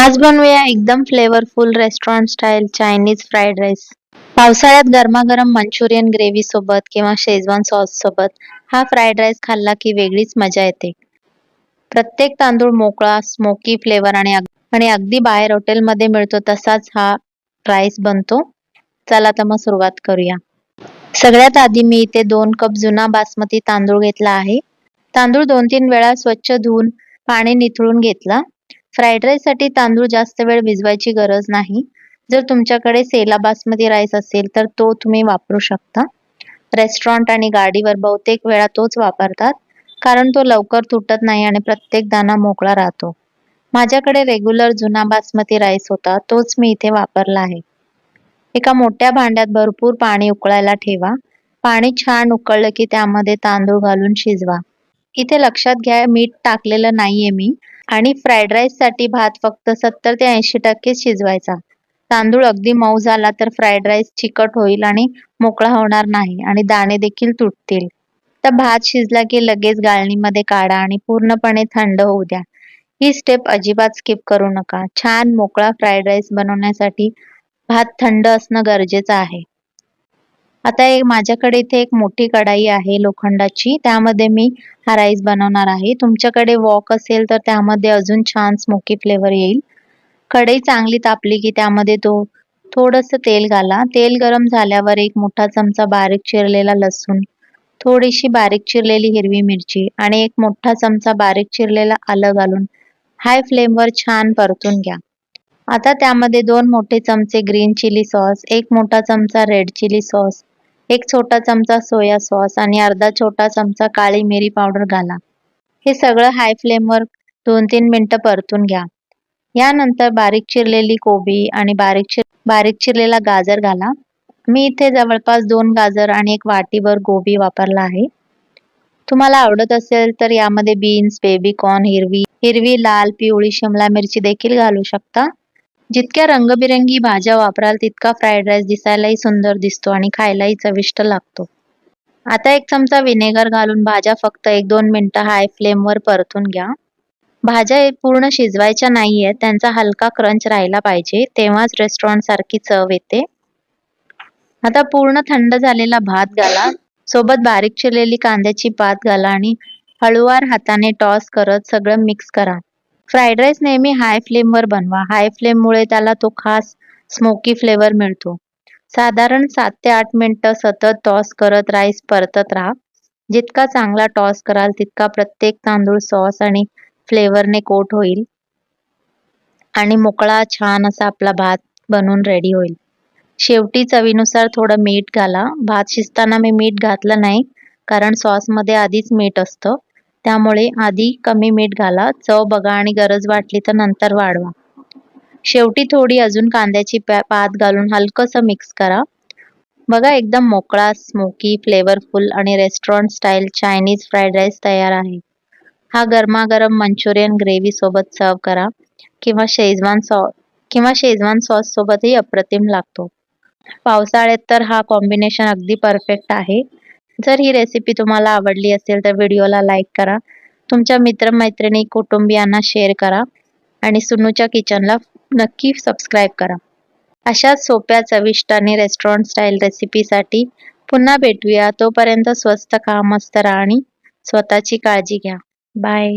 आज बनवूया एकदम flavourful restaurant style Chinese fried rice. पावसाळ्यात गरमागरम मंचुरियन ग्रेव्ही सोबत किंवा शेजवान सॉस सोबत हा फ्राईड राईस खाल्ला की वेगळीच मजा येते. प्रत्येक तांदूळ मोकळा, स्मोकी फ्लेवर आणि अगदी बाहेर हॉटेलमध्ये मिळतो तसाच हा राईस बनतो. चला तर मग सुरुवात करूया. सगळ्यात आधी मी इथे 2 कप जुना बासमती तांदूळ घेतला आहे. तांदूळ 2-3 वेळा स्वच्छ धुवून पाणी निथळून घेतला. फ्राईड राईससाठी तांदूळ जास्त वेळ भिजवायची गरज नाही. जर तुमच्याकडे सेला बासमती राईस असेल तर तो तुम्ही वापरू शकता. रेस्टॉरंट आणि गाडीवर बहुतेक वेळा तोच वापरतात, कारण तो लवकर तुटत नाही आणि प्रत्येक दाणा मोकळा राहतो. माझ्याकडे रेग्युलर जुना बासमती राईस होता, तोच मी इथे वापरला आहे. एका मोठ्या भांड्यात भरपूर पाणी उकळायला ठेवा. पाणी छान उकळलं की त्यामध्ये तांदूळ घालून शिजवा. इथे लक्षात घ्या, मीठ टाकलेलं नाहीये मी. आणि फ्राईड राईससाठी भात फक्त 70 ते 80% शिजवायचा. तांदूळ अगदी मऊ झाला तर फ्राईड राईस चिकट होईल आणि मोकळा होणार नाही आणि दाणे देखील तुटतील. तर भात शिजला की लगेच गाळणीमध्ये काढा आणि पूर्णपणे थंड होऊ द्या. ही स्टेप अजिबात स्किप करू नका. छान मोकळा फ्राईड राईस बनवण्यासाठी भात थंड असणं गरजेचं आहे. आता माझ्याकडे इथे एक मोठी कढाई आहे लोखंडाची. त्यामध्ये मी हा राईस बनवणार आहे. तुमच्याकडे वॉक असेल तर त्यामध्ये अजून छान स्मोकी फ्लेवर येईल. कढई चांगली तापली की त्यामध्ये थोडंसं तेल घाला. तेल गरम झाल्यावर 1 मोठा चमचा बारीक चिरलेला लसूण, थोडीशी बारीक चिरलेली हिरवी मिरची आणि 1 मोठा चमचा बारीक चिरलेला आलं घालून हाय फ्लेमवर छान परतून घ्या. आता त्यामध्ये 2 मोठे चमचे ग्रीन चिली सॉस, 1 मोठा चमचा रेड चिली सॉस, 1 छोटा चमचा सोया सॉस आणि अर्धा छोटा चमचा काळी मिरी पावडर घाला. हे सगळं हाय फ्लेमवर 2-3 मिनिटं परतून घ्या. यानंतर बारीक चिरलेली कोबी आणि बारीक चिरलेला गाजर घाला. मी इथे जवळपास 2 गाजर आणि 1 वाटीभर गोबी वापरला आहे. तुम्हाला आवडत असेल तर यामध्ये बीन्स, बेबी कॉर्न, हिरवी, लाल, पिवळी शिमला मिरची देखील घालू शकता. जितक्या रंगबिरंगी भाज्या वापराल तितका फ्राईड राईस दिसायलाही सुंदर दिसतो आणि खायलाही चविष्ट लागतो. आता 1 चमचा व्हिनेगर घालून भाज्या फक्त 1-2 मिनिटं हाय फ्लेमवर परतून घ्या. भाज्या पूर्ण शिजवायच्या नाहीये, त्यांचा हलका क्रंच राहिला पाहिजे, तेव्हाच रेस्टॉरंट सारखी चव येते. आता पूर्ण थंड झालेला भात घाला. सोबत बारीक चिरलेली कांद्याची पात घाला आणि हळूवार हाताने टॉस करत सगळं मिक्स करा. फ्राईड राईस नेहमी हाय फ्लेमवर बनवा. हाय फ्लेममुळे त्याला तो खास स्मोकी फ्लेवर मिळतो. साधारण 7 ते 8 मिनिटं सतत टॉस करत राईस परतत राहा. जितका चांगला टॉस कराल तितका प्रत्येक तांदूळ सॉस आणि फ्लेवरने कोट होईल आणि मोकळा छान असा आपला भात बनून रेडी होईल. शेवटी चवीनुसार थोडं मीठ घाला. भात शिजताना मी मीठ घातलं नाही, कारण सॉसमध्ये आधीच मीठ असतं. त्यामुळे आधी कमी मीठ घाला. चव बघा आणि गरज वाटली तर नंतर वाढवा. शेवटी थोडी अजून कांद्याची पात घालून हलकंसं मिक्स करा. बघा, एकदम मोकळा, स्मोकी, फ्लेवरफुल आणि restaurant style Chinese fried rice तयार आहे. हा गरमागरम मंचुरियन ग्रेव्ही सोबत सर्व करा किंवा शेजवान सॉस सोबतही अप्रतिम लागतो. पावसाळ्यात तर हा कॉम्बिनेशन अगदी परफेक्ट आहे. जर ही रेसिपी तुम्हाला आवडली असेल तर व्हिडिओला लाईक करा. तुमच्या मित्रमैत्रिणी, कुटुंबियांना शेअर करा आणि सुनूच्या किचनला नक्की सबस्क्राईब करा. अशाच सोप्या, चविष्ट आणि रेस्टॉरंट स्टाईल रेसिपीसाठी पुन्हा भेटूया. तोपर्यंत स्वस्त खा, मस्त राहा आणि स्वतःची काळजी घ्या. बाय.